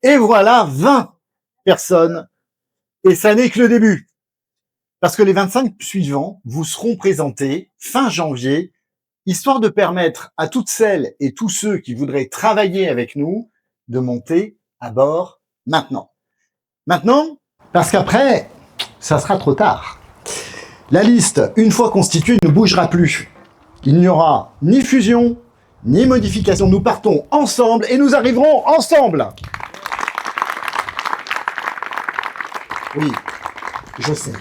Et voilà 20 personnes. Et ça n'est que le début. Parce que les 25 suivants vous seront présentés fin janvier, histoire de permettre à toutes celles et tous ceux qui voudraient travailler avec nous de monter à bord maintenant. Maintenant, parce qu'après, ça sera trop tard. La liste, une fois constituée, ne bougera plus. Il n'y aura ni fusion, ni modification. Nous partons ensemble et nous arriverons ensemble. Oui, je sais.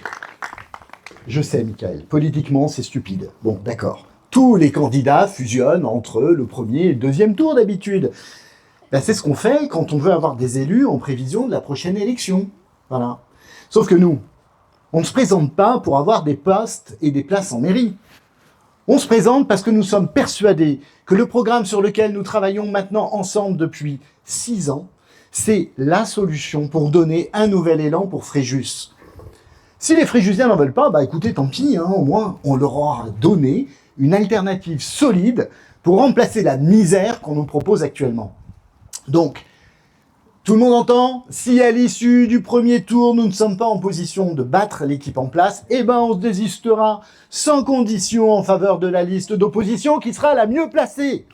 Je sais, Michael. Politiquement, c'est stupide. Bon, d'accord. Tous les candidats fusionnent entre le premier et le deuxième tour d'habitude. Ben, c'est ce qu'on fait quand on veut avoir des élus en prévision de la prochaine élection. Voilà. Sauf que nous, on ne se présente pas pour avoir des postes et des places en mairie. On se présente parce que nous sommes persuadés que le programme sur lequel nous travaillons maintenant ensemble depuis 6 ans, c'est la solution pour donner un nouvel élan pour Fréjus. Si les Fréjusiens n'en veulent pas, bah écoutez, tant pis, hein, au moins on leur aura donné une alternative solide pour remplacer la misère qu'on nous propose actuellement. Donc, tout le monde entend, si à l'issue du premier tour, nous ne sommes pas en position de battre l'équipe en place, eh ben on se désistera sans condition en faveur de la liste d'opposition qui sera la mieux placée.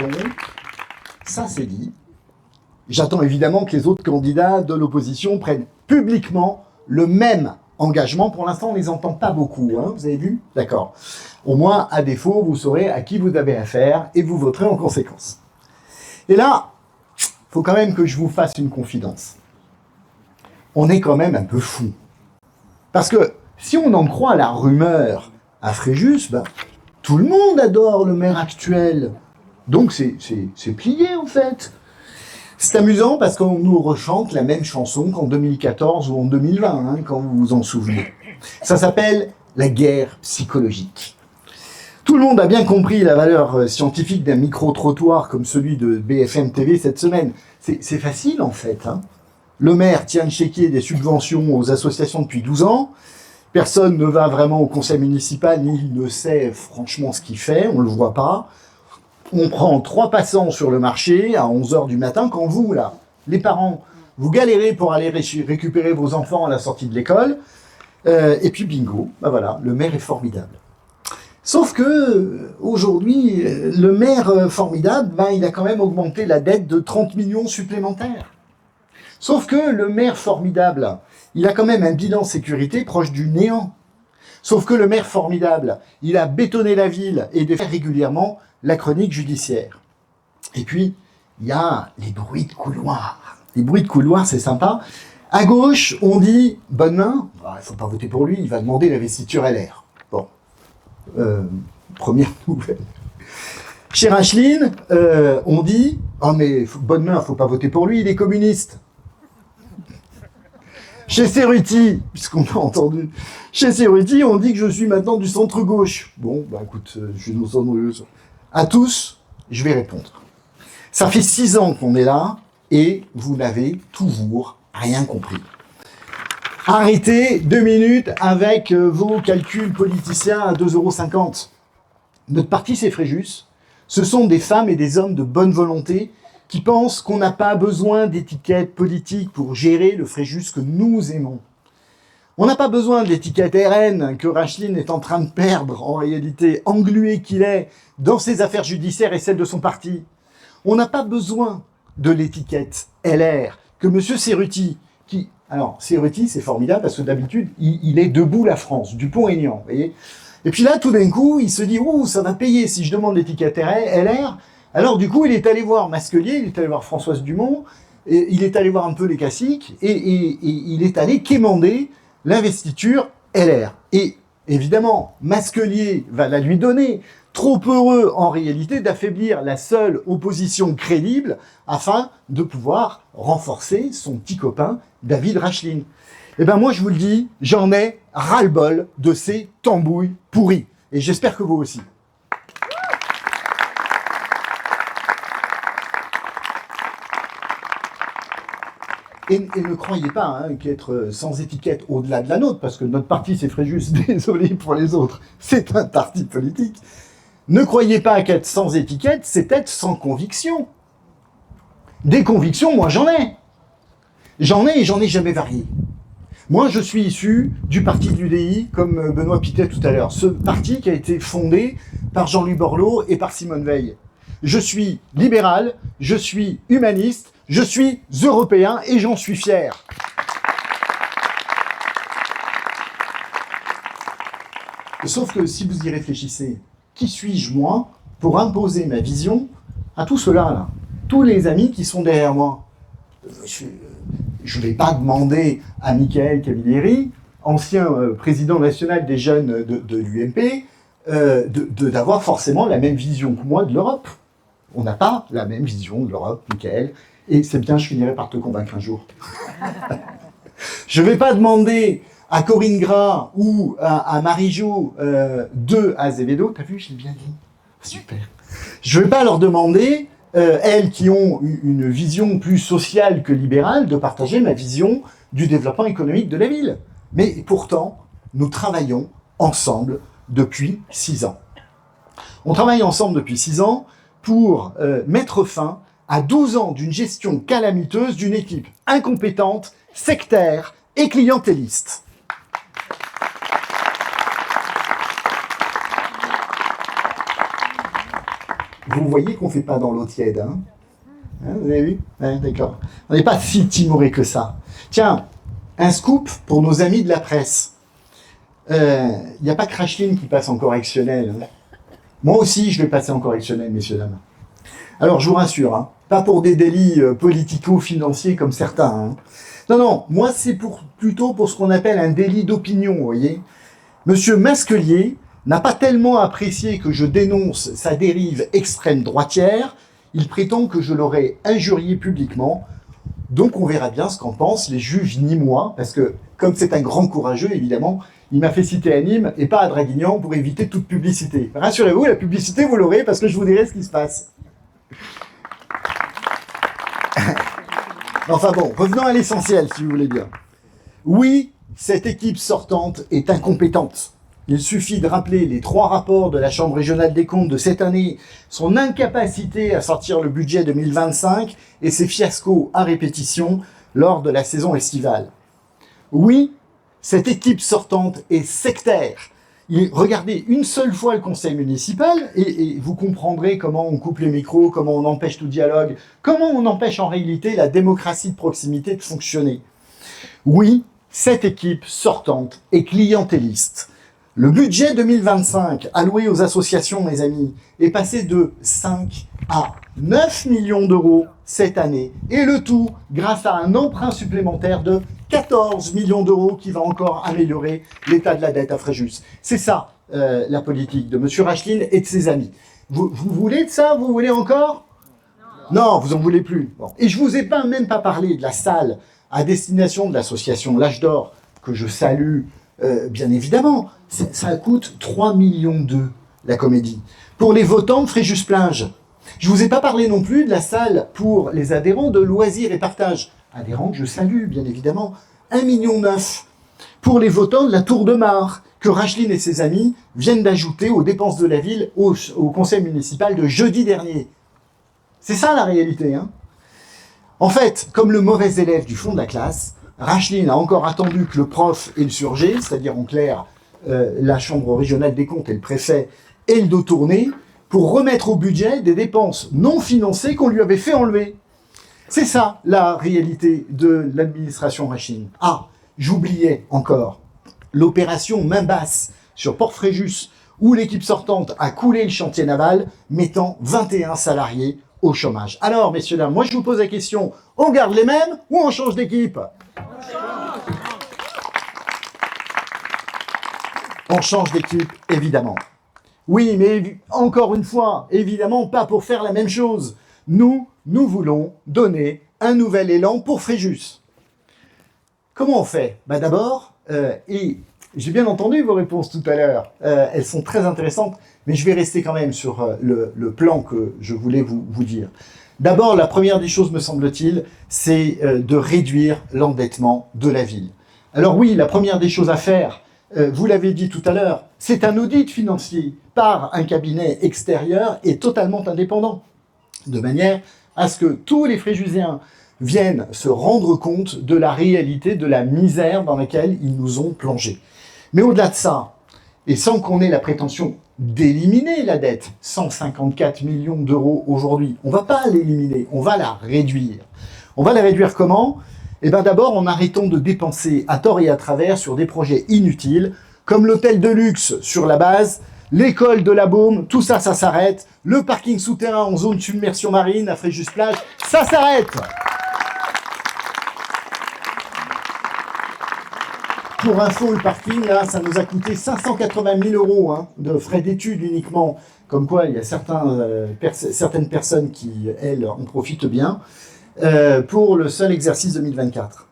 Donc, ça c'est dit. J'attends évidemment que les autres candidats de l'opposition prennent publiquement le même engagement. Pour l'instant, on ne les entend pas beaucoup, hein, vous avez vu? D'accord. Au moins, à défaut, vous saurez à qui vous avez affaire et vous voterez en conséquence. Et là, il faut quand même que je vous fasse une confidence. On est quand même un peu fou. Parce que si on en croit la rumeur à Fréjus, ben, tout le monde adore le maire actuel. Donc c'est plié en fait. C'est amusant parce qu'on nous rechante la même chanson qu'en 2014 ou en 2020, hein, quand vous vous en souvenez. Ça s'appelle la guerre psychologique. Tout le monde a bien compris la valeur scientifique d'un micro-trottoir comme celui de BFM TV cette semaine. C'est facile en fait. Hein. Le maire tient le chéquier des subventions aux associations depuis 12 ans. Personne ne va vraiment au conseil municipal ni ne sait franchement ce qu'il fait, on ne le voit pas. On prend 3 passants sur le marché à 11h du matin, quand vous, là, les parents, vous galérez pour aller récupérer vos enfants à la sortie de l'école, et puis bingo, ben voilà, le maire est formidable. Sauf que, aujourd'hui, le maire formidable, ben, il a quand même augmenté la dette de 30 millions supplémentaires. Sauf que le maire formidable, il a quand même un bilan sécurité proche du néant. Sauf que le maire formidable, il a bétonné la ville et défait régulièrement la chronique judiciaire. Et puis, il y a les bruits de couloir. Les bruits de couloir, c'est sympa. À gauche, on dit « Bonnemin », il ne faut pas voter pour lui, il va demander l'investiture LR. Bon, première nouvelle. Chez Racheline, on dit « Oh mais Bonnemin, il ne faut pas voter pour lui, il est communiste ». Chez Cerruti, puisqu'on a entendu, chez Cerruti, on dit que je suis maintenant du centre-gauche. Bon, bah écoute, je suis au centre-gauche. À tous, je vais répondre. Ça fait 6 ans qu'on est là, et vous n'avez toujours rien compris. Arrêtez 2 minutes avec vos calculs politiciens à 2,50 €. Notre parti, c'est Fréjus. Ce sont des femmes et des hommes de bonne volonté qui pensent qu'on n'a pas besoin d'étiquettes politiques pour gérer le Fréjus que nous aimons. On n'a pas besoin de l'étiquette RN que Racheline est en train de perdre, en réalité, englué qu'il est dans ses affaires judiciaires et celles de son parti. On n'a pas besoin de l'étiquette LR que M. Cerruti, qui... Alors, Cerruti, c'est formidable parce que d'habitude, il est debout la France, Dupont-Aignan, vous voyez. Et puis là, tout d'un coup, il se dit « Ouh, ça va payer si je demande l'étiquette LR ». Alors du coup, il est allé voir Masquelier, il est allé voir Françoise Dumont, et il est allé voir un peu les caciques, et il est allé quémander l'investiture LR. Et évidemment, Masquelier va la lui donner, trop heureux en réalité d'affaiblir la seule opposition crédible afin de pouvoir renforcer son petit copain David Racheline. Eh bien moi, je vous le dis, j'en ai ras-le-bol de ces tambouilles pourries. Et j'espère que vous aussi. Et ne croyez pas hein, qu'être sans étiquette au-delà de la nôtre, parce que notre parti, c'est Fréjus, désolé pour les autres, c'est un parti politique. Ne croyez pas qu'être sans étiquette, c'est être sans conviction. Des convictions, moi j'en ai. J'en ai et j'en ai jamais varié. Moi, je suis issu du parti de l'UDI, comme Benoît Pittet tout à l'heure. Ce parti qui a été fondé par Jean-Louis Borloo et par Simone Veil. Je suis libéral, je suis humaniste, je suis européen et j'en suis fier. Sauf que si vous y réfléchissez, qui suis-je moi pour imposer ma vision à tout cela là, tous les amis qui sont derrière moi? Je ne vais pas demander à Michael Cavalieri, ancien président national des jeunes de l'UMP, d'avoir forcément la même vision que moi de l'Europe. On n'a pas la même vision de l'Europe, Michael, et c'est bien, je finirai par te convaincre un jour. Je ne vais pas demander à Corinne Gras ou à Marie-Jo de Azevedo, t'as vu, je l'ai bien dit, super. Je ne vais pas leur demander, elles qui ont une vision plus sociale que libérale, de partager ma vision du développement économique de la ville. Mais pourtant, nous travaillons ensemble depuis 6 ans. On travaille ensemble depuis 6 ans pour mettre fin à 12 ans d'une gestion calamiteuse d'une équipe incompétente, sectaire et clientéliste. Vous voyez qu'on ne fait pas dans l'eau tiède, hein, vous avez vu? Ouais, d'accord. On n'est pas si timoré que ça. Tiens, un scoop pour nos amis de la presse. Il n'y a pas que Rachline qui passe en correctionnel. Hein. Moi aussi, je vais passer en correctionnel, messieurs, dames. Alors, je vous rassure, hein, pas pour des délits politico-financiers comme certains. Hein. Non, non, moi, c'est plutôt pour ce qu'on appelle un délit d'opinion, vous voyez. Monsieur Masquelier n'a pas tellement apprécié que je dénonce sa dérive extrême droitière, il prétend que je l'aurais injurié publiquement. Donc on verra bien ce qu'en pensent les juges nîmois, parce que comme c'est un grand courageux, évidemment, il m'a fait citer à Nîmes et pas à Draguignan pour éviter toute publicité. Rassurez-vous, la publicité, vous l'aurez parce que je vous dirai ce qui se passe. Enfin bon, revenons à l'essentiel, si vous voulez bien. Oui, cette équipe sortante est incompétente. Il suffit de rappeler les 3 rapports de la Chambre régionale des comptes de cette année, son incapacité à sortir le budget 2025 et ses fiascos à répétition lors de la saison estivale. Oui, cette équipe sortante est sectaire. Regardez une seule fois le conseil municipal et vous comprendrez comment on coupe les micros, comment on empêche tout dialogue, comment on empêche en réalité la démocratie de proximité de fonctionner. Oui, cette équipe sortante est clientéliste. Le budget 2025 alloué aux associations, mes amis, est passé de 5 à 9 millions d'euros cette année. Et le tout grâce à un emprunt supplémentaire de 14 millions d'euros qui va encore améliorer l'état de la dette à Fréjus. C'est ça, la politique de M. Rachline et de ses amis. Vous voulez de ça? Vous voulez encore? Non, vous en voulez plus. Bon. Et je vous ai même pas parlé de la salle à destination de l'association L'Âge d'Or, que je salue, bien évidemment. Ça coûte 3,2 millions la comédie. Pour les votants de Fréjus-Plinges. Je ne vous ai pas parlé non plus de la salle pour les adhérents de Loisirs et Partage. Adhérents que je salue, bien évidemment. 1,9 million. Pour les votants de la Tour de Mar, que Rachline et ses amis viennent d'ajouter aux dépenses de la ville au conseil municipal de jeudi dernier. C'est ça la réalité, hein. En fait, comme le mauvais élève du fond de la classe, Rachline a encore attendu que le prof et le surgé, c'est-à-dire en clair la Chambre régionale des comptes et le préfet, aient le dos tourné pour remettre au budget des dépenses non financées qu'on lui avait fait enlever. C'est ça la réalité de l'administration Rachline. Ah, j'oubliais encore l'opération main basse sur Port-Fréjus où l'équipe sortante a coulé le chantier naval, mettant 21 salariés au chômage. Alors, messieurs, dames, moi je vous pose la question, on garde les mêmes ou on change d'équipe? On change d'équipe, évidemment. Oui, mais encore une fois, évidemment, pas pour faire la même chose. Nous voulons donner un nouvel élan pour Fréjus. Comment on fait? D'abord, et j'ai bien entendu vos réponses tout à l'heure, elles sont très intéressantes, mais je vais rester quand même sur le plan que je voulais vous dire. D'abord, la première des choses, me semble-t-il, c'est de réduire l'endettement de la ville. Alors oui, la première des choses à faire, vous l'avez dit tout à l'heure, c'est un audit financier par un cabinet extérieur et totalement indépendant, de manière à ce que tous les Fréjusiens viennent se rendre compte de la réalité, de la misère dans laquelle ils nous ont plongés. Mais au-delà de ça, et sans qu'on ait la prétention d'éliminer la dette, 154 millions d'euros aujourd'hui, on ne va pas l'éliminer, on va la réduire. On va la réduire comment ? Eh bien d'abord en arrêtant de dépenser à tort et à travers sur des projets inutiles, comme l'hôtel de luxe sur la base, l'école de la Baume, tout ça, ça s'arrête. Le parking souterrain en zone submersion marine à Fréjus-Plage, ça s'arrête. Pour info, le parking, là, ça nous a coûté 580 000 euros hein, de frais d'études uniquement. Comme quoi, il y a certaines personnes qui, elles, en profitent bien. Pour le seul exercice 2024.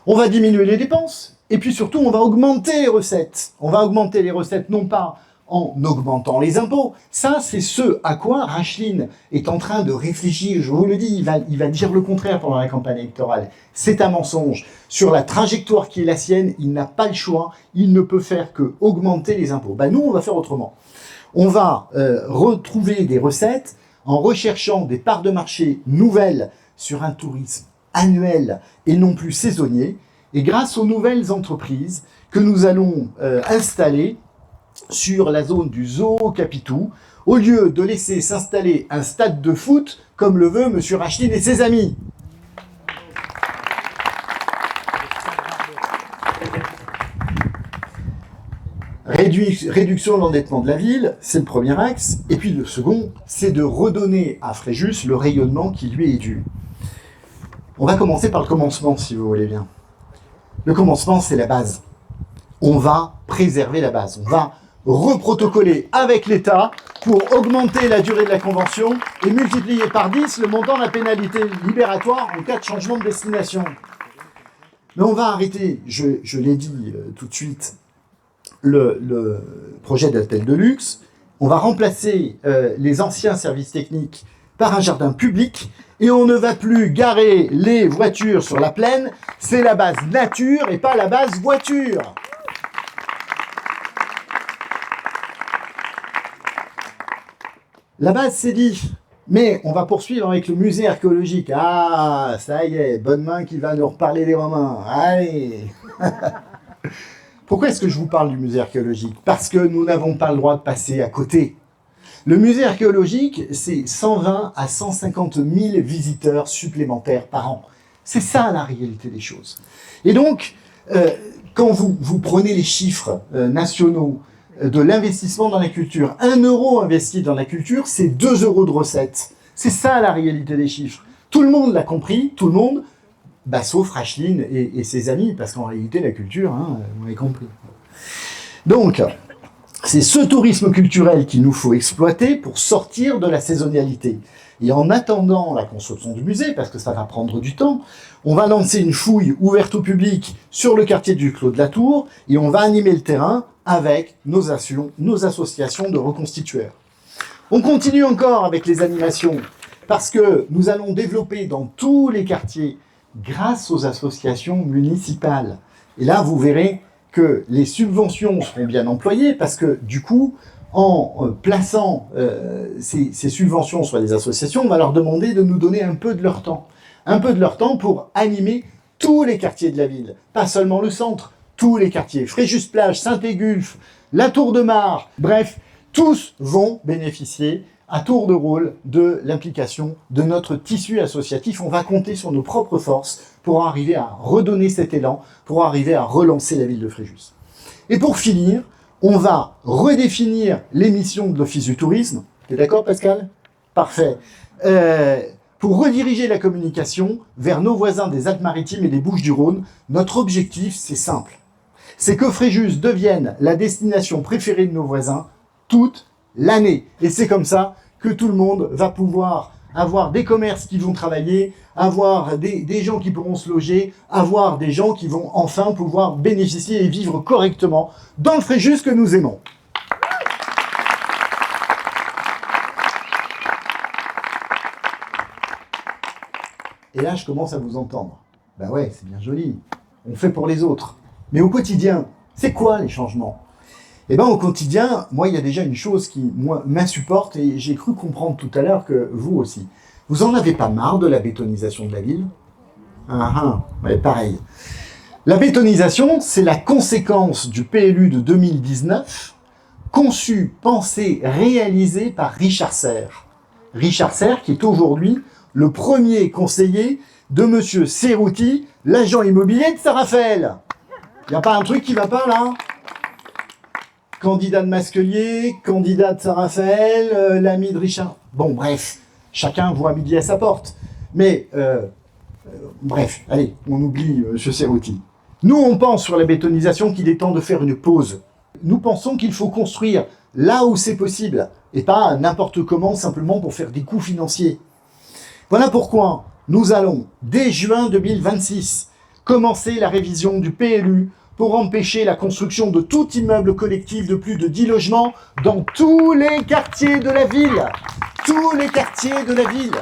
On va diminuer les dépenses, et puis surtout, on va augmenter les recettes. On va augmenter les recettes non pas en augmentant les impôts. Ça, c'est ce à quoi Rachline est en train de réfléchir. Je vous le dis, il va dire le contraire pendant la campagne électorale. C'est un mensonge. Sur la trajectoire qui est la sienne, il n'a pas le choix. Il ne peut faire que augmenter les impôts. Ben, nous, on va faire autrement. On va retrouver des recettes en recherchant des parts de marché nouvelles sur un tourisme annuel et non plus saisonnier, et grâce aux nouvelles entreprises que nous allons installer sur la zone du Zoo Capitou, au lieu de laisser s'installer un stade de foot, comme le veut M. Rachline et ses amis. Réduction de l'endettement de la ville, c'est le premier axe, et puis le second, c'est de redonner à Fréjus le rayonnement qui lui est dû. On va commencer par le commencement, si vous voulez bien. Le commencement, c'est la base. On va préserver la base. On va reprotocoler avec l'État pour augmenter la durée de la convention et multiplier par 10 le montant de la pénalité libératoire en cas de changement de destination. Mais on va arrêter, je l'ai dit tout de suite, le projet d'hôtel de luxe. On va remplacer les anciens services techniques par un jardin public. Et on ne va plus garer les voitures sur la plaine, c'est la base nature et pas la base voiture. La base, c'est dit, mais on va poursuivre avec le musée archéologique. Ah, ça y est, bonne main qui va nous reparler des Romains. Allez. Pourquoi est-ce que je vous parle du musée archéologique ? Parce que nous n'avons pas le droit de passer à côté. Le musée archéologique, c'est 120 à 150 000 visiteurs supplémentaires par an. C'est ça la réalité des choses. Et donc, quand vous prenez les chiffres nationaux de l'investissement dans la culture, 1 euro investi dans la culture, c'est 2 euros de recettes. C'est ça la réalité des chiffres. Tout le monde l'a compris, tout le monde, sauf Rachline et ses amis, parce qu'en réalité, la culture, hein, vous l'avez compris. Donc, c'est ce tourisme culturel qu'il nous faut exploiter pour sortir de la saisonnalité. Et en attendant la construction du musée, parce que ça va prendre du temps, on va lancer une fouille ouverte au public sur le quartier du Clos de la Tour et on va animer le terrain avec nos associations de reconstitueurs. On continue encore avec les animations parce que nous allons développer dans tous les quartiers grâce aux associations municipales. Et là, vous verrez que les subventions seront bien employées parce que du coup, en plaçant ces subventions sur les associations, on va leur demander de nous donner un peu de leur temps. Un peu de leur temps pour animer tous les quartiers de la ville, pas seulement le centre, tous les quartiers. Fréjus-Plage, Saint-Égulphe, la Tour de Mar, bref, tous vont bénéficier à tour de rôle de l'implication de notre tissu associatif. On va compter sur nos propres forces pour arriver à redonner cet élan, pour arriver à relancer la ville de Fréjus. Et pour finir, on va redéfinir les missions de l'Office du tourisme. T'es d'accord, Pascal ? Parfait. Pour rediriger la communication vers nos voisins des Alpes-Maritimes et des Bouches-du-Rhône, notre objectif, c'est simple. C'est que Fréjus devienne la destination préférée de nos voisins toute l'année. Et c'est comme ça que tout le monde va pouvoir avoir des commerces qui vont travailler, avoir des gens qui pourront se loger, avoir des gens qui vont enfin pouvoir bénéficier et vivre correctement dans le Fréjus que nous aimons. Et là, je commence à vous entendre. Ben ouais, c'est bien joli. On fait pour les autres. Mais au quotidien, C'est quoi les changements? Eh bien, au quotidien, moi, il y a déjà une chose qui m'insupporte, et j'ai cru comprendre tout à l'heure que vous aussi. Vous en avez pas marre de la bétonisation de la ville? Ouais, pareil. La bétonisation, c'est la conséquence du PLU de 2019, conçu, pensé, réalisé par Richard Serre. Richard Serre, qui est aujourd'hui le premier conseiller de M. Cerruti, l'agent immobilier de Saint-Raphaël. Il n'y a pas un truc qui ne va pas, là? Candidat de Masquelier, candidat de Saint-Raphaël, l'ami de Richard... Bon, bref, chacun voit midi à sa porte. Mais, bref, allez, on oublie M. Cerruti. Nous, on pense sur la bétonisation qu'il est temps de faire une pause. Nous pensons qu'il faut construire là où c'est possible, et pas n'importe comment, simplement pour faire des coûts financiers. Voilà pourquoi nous allons, dès juin 2026, commencer la révision du PLU pour empêcher la construction de tout immeuble collectif de plus de 10 logements dans tous les quartiers de la ville. Tous les quartiers de la ville.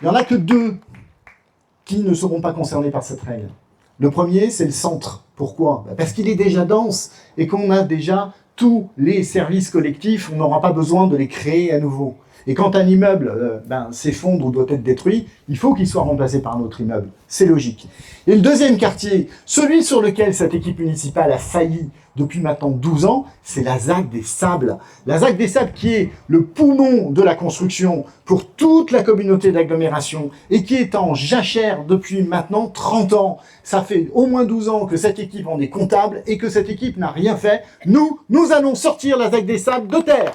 Il n'y en a que 2 qui ne seront pas concernés par cette règle. Le premier, c'est le centre. Pourquoi? Parce qu'il est déjà dense et qu'on a déjà tous les services collectifs, on n'aura pas besoin de les créer à nouveau. Et quand un immeuble s'effondre ou doit être détruit, il faut qu'il soit remplacé par un autre immeuble. C'est logique. Et le deuxième quartier, celui sur lequel cette équipe municipale a failli depuis maintenant 12 ans, c'est la ZAC des Sables. La ZAC des Sables qui est le poumon de la construction pour toute la communauté d'agglomération et qui est en jachère depuis maintenant 30 ans. Ça fait au moins 12 ans que cette équipe en est comptable et que cette équipe n'a rien fait. Nous allons sortir la ZAC des Sables de terre.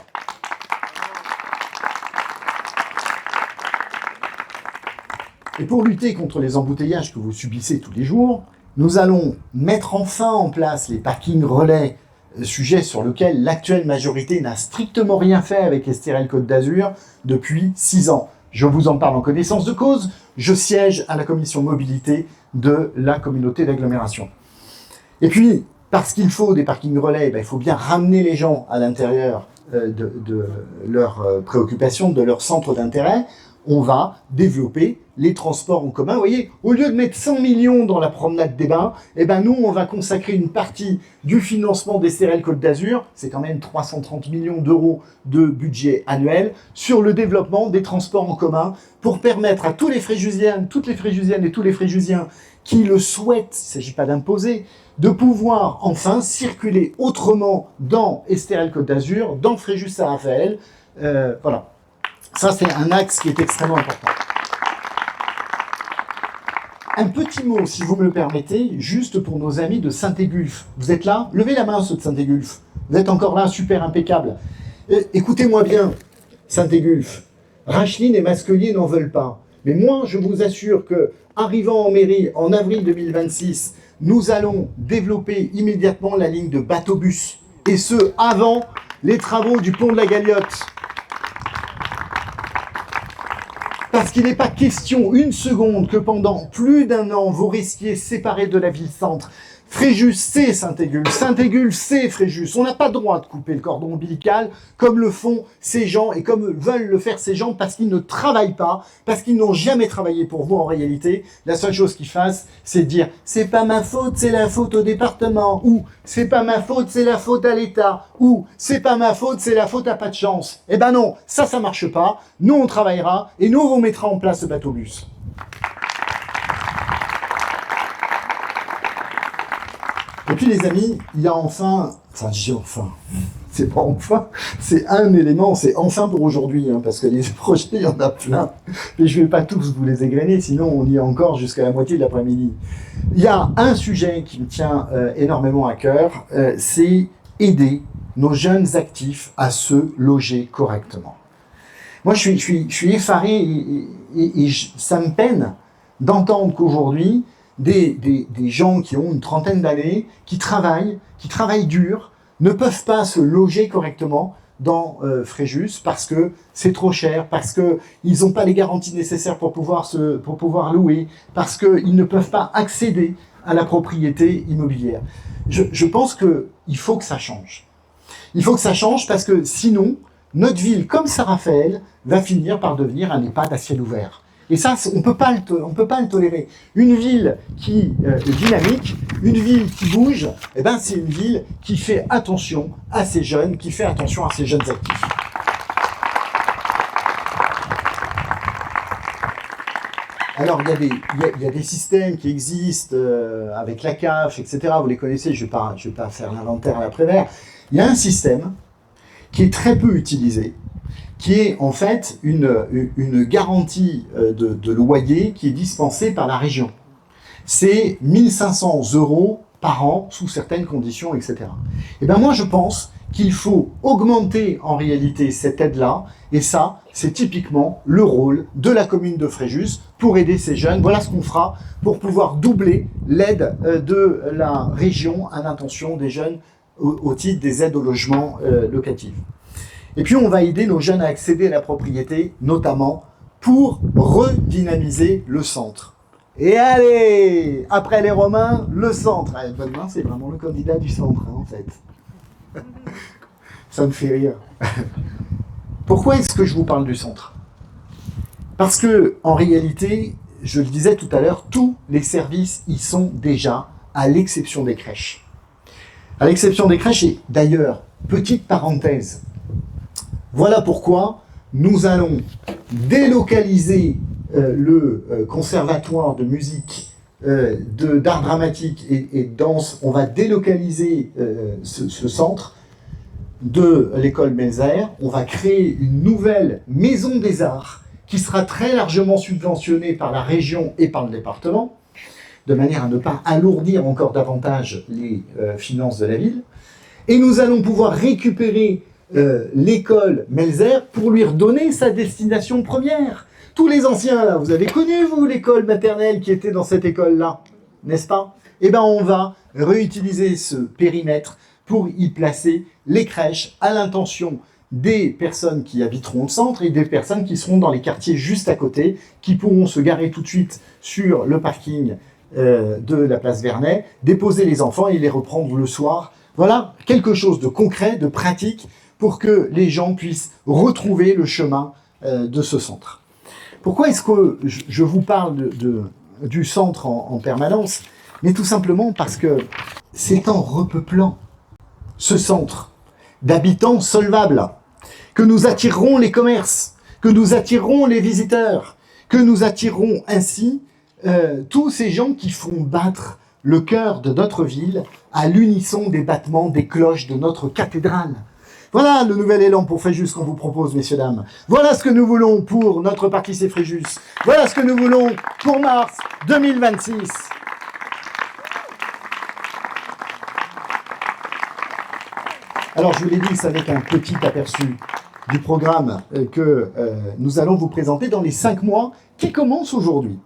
Et pour lutter contre les embouteillages que vous subissez tous les jours, nous allons mettre enfin en place les parkings relais, sujet sur lequel l'actuelle majorité n'a strictement rien fait avec Estérel Côte d'Azur depuis 6 ans. Je vous en parle en connaissance de cause, je siège à la commission mobilité de la communauté d'agglomération. Et puis, parce qu'il faut des parkings relais, il faut bien ramener les gens à l'intérieur de leurs préoccupations, de leur centre d'intérêt. On va développer les transports en commun. Vous voyez, au lieu de mettre 100 millions dans la promenade des Bains, nous, on va consacrer une partie du financement d'Estérel Côte d'Azur, c'est quand même 330 millions d'euros de budget annuel, sur le développement des transports en commun pour permettre à tous les Fréjusiennes, toutes les Fréjusiennes et tous les Fréjusiens qui le souhaitent, il ne s'agit pas d'imposer, de pouvoir enfin circuler autrement dans Estérel Côte d'Azur, dans Fréjus-Saint-Raphaël. Voilà. Ça, c'est un axe qui est extrêmement important. Un petit mot, si vous me le permettez, juste pour nos amis de Saint-Égulphe. Vous êtes là? Levez la main, ceux de Saint-Égulphe. Vous êtes encore là, super impeccable. Écoutez-moi bien, Saint-Égulphe. Racheline et Masquelier n'en veulent pas. Mais moi, je vous assure que, arrivant en mairie en avril 2026, nous allons développer immédiatement la ligne de bateau-bus. Et ce, avant les travaux du pont de la Galiote. Parce qu'il n'est pas question une seconde que pendant plus d'1 an, vous restiez séparés de la ville-centre. Fréjus, c'est Saint-Égulphe. Saint-Égulphe, c'est Fréjus. On n'a pas le droit de couper le cordon ombilical comme le font ces gens et comme veulent le faire ces gens parce qu'ils ne travaillent pas, parce qu'ils n'ont jamais travaillé pour vous en réalité. La seule chose qu'ils fassent, c'est dire « c'est pas ma faute, c'est la faute au département » ou « c'est pas ma faute, c'est la faute à l'État » ou « c'est pas ma faute, c'est la faute à pas de chance ». Eh ben non, ça marche pas. Nous, on travaillera et nous, on mettra en place ce bateau-bus. Et puis les amis, il y a enfin, c'est pas enfin, c'est un élément, c'est enfin pour aujourd'hui, parce que les projets, il y en a plein, mais je vais pas tous vous les égrener, sinon on y est encore jusqu'à la moitié de l'après-midi. Il y a un sujet qui me tient énormément à cœur, c'est aider nos jeunes actifs à se loger correctement. Moi, je suis effaré et ça me peine d'entendre qu'aujourd'hui, des gens qui ont une trentaine d'années, qui travaillent dur, ne peuvent pas se loger correctement dans Fréjus parce que c'est trop cher, parce qu'ils n'ont pas les garanties nécessaires pour pouvoir louer, parce qu'ils ne peuvent pas accéder à la propriété immobilière. Je pense qu'il faut que ça change. Il faut que ça change parce que sinon, notre ville, comme Saint-Raphaël, va finir par devenir un EHPAD à ciel ouvert. Et ça, on peut pas le tolérer. Une ville qui est dynamique, une ville qui bouge, eh ben, c'est une ville qui fait attention à ses jeunes, qui fait attention à ses jeunes actifs. Alors, il y a des systèmes qui existent avec la CAF, etc. Vous les connaissez, je vais pas faire l'inventaire à l'après-vert. Il y a un système qui est très peu utilisé, qui est en fait une garantie de loyer qui est dispensée par la région. C'est 1 500 € par an, sous certaines conditions, etc. Et bien moi, je pense qu'il faut augmenter en réalité cette aide-là, et ça, c'est typiquement le rôle de la commune de Fréjus pour aider ces jeunes. Voilà ce qu'on fera pour pouvoir doubler l'aide de la région à l'intention des jeunes au titre des aides au logement locatif. Et puis, on va aider nos jeunes à accéder à la propriété, notamment pour redynamiser le centre. Et allez, après les Romains, le centre. Baudouin, c'est vraiment le candidat du centre, hein, en fait. Ça me fait rire. Pourquoi est-ce que je vous parle du centre? Parce que, en réalité, je le disais tout à l'heure, tous les services y sont déjà, à l'exception des crèches. À l'exception des crèches, et d'ailleurs, petite parenthèse, voilà pourquoi nous allons délocaliser le conservatoire de musique, d'art dramatique et de danse. On va délocaliser ce centre de l'école Melzer. On va créer une nouvelle maison des arts qui sera très largement subventionnée par la région et par le département, de manière à ne pas alourdir encore davantage les finances de la ville. Et nous allons pouvoir récupérer l'école Melzer pour lui redonner sa destination première. Tous les anciens, là, vous avez connu, vous, l'école maternelle qui était dans cette école-là, n'est-ce pas? Eh bien, on va réutiliser ce périmètre pour y placer les crèches à l'intention des personnes qui habiteront le centre et des personnes qui seront dans les quartiers juste à côté, qui pourront se garer tout de suite sur le parking de la place Vernet, déposer les enfants et les reprendre le soir. Voilà quelque chose de concret, de pratique, pour que les gens puissent retrouver le chemin de ce centre. Pourquoi est-ce que je vous parle du centre en permanence? Mais tout simplement parce que c'est en repeuplant ce centre d'habitants solvables que nous attirerons les commerces, que nous attirerons les visiteurs, que nous attirerons ainsi tous ces gens qui font battre le cœur de notre ville à l'unisson des battements des cloches de notre cathédrale. Voilà le nouvel élan pour Fréjus qu'on vous propose, messieurs, dames. Voilà ce que nous voulons pour notre parc lycée Fréjus. Voilà ce que nous voulons pour mars 2026. Alors, je vous l'ai dit, c'est avec un petit aperçu du programme que nous allons vous présenter dans les 5 mois qui commencent aujourd'hui.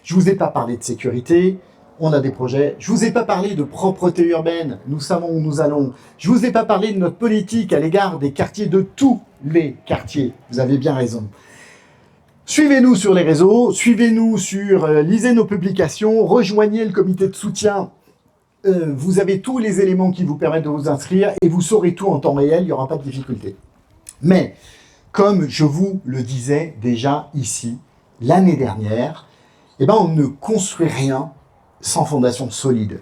Je ne vous ai pas parlé de sécurité, on a des projets. Je ne vous ai pas parlé de propreté urbaine, nous savons où nous allons. Je ne vous ai pas parlé de notre politique à l'égard des quartiers, de tous les quartiers. Vous avez bien raison. Suivez-nous sur les réseaux, suivez-nous lisez nos publications, rejoignez le comité de soutien. Vous avez tous les éléments qui vous permettent de vous inscrire et vous saurez tout en temps réel, il n'y aura pas de difficulté. Mais, comme je vous le disais déjà ici, l'année dernière, eh ben on ne construit rien sans fondation solide.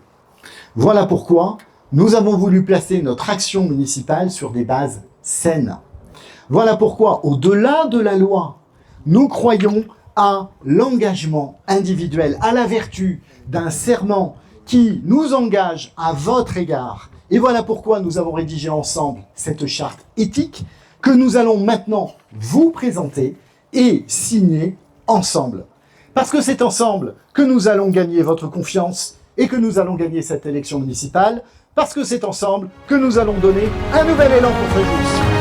Voilà pourquoi nous avons voulu placer notre action municipale sur des bases saines. Voilà pourquoi, au-delà de la loi, nous croyons à l'engagement individuel, à la vertu d'un serment qui nous engage à votre égard. Et voilà pourquoi nous avons rédigé ensemble cette charte éthique que nous allons maintenant vous présenter et signer ensemble. Parce que c'est ensemble que nous allons gagner votre confiance et que nous allons gagner cette élection municipale. Parce que c'est ensemble que nous allons donner un nouvel élan pour Fréjus.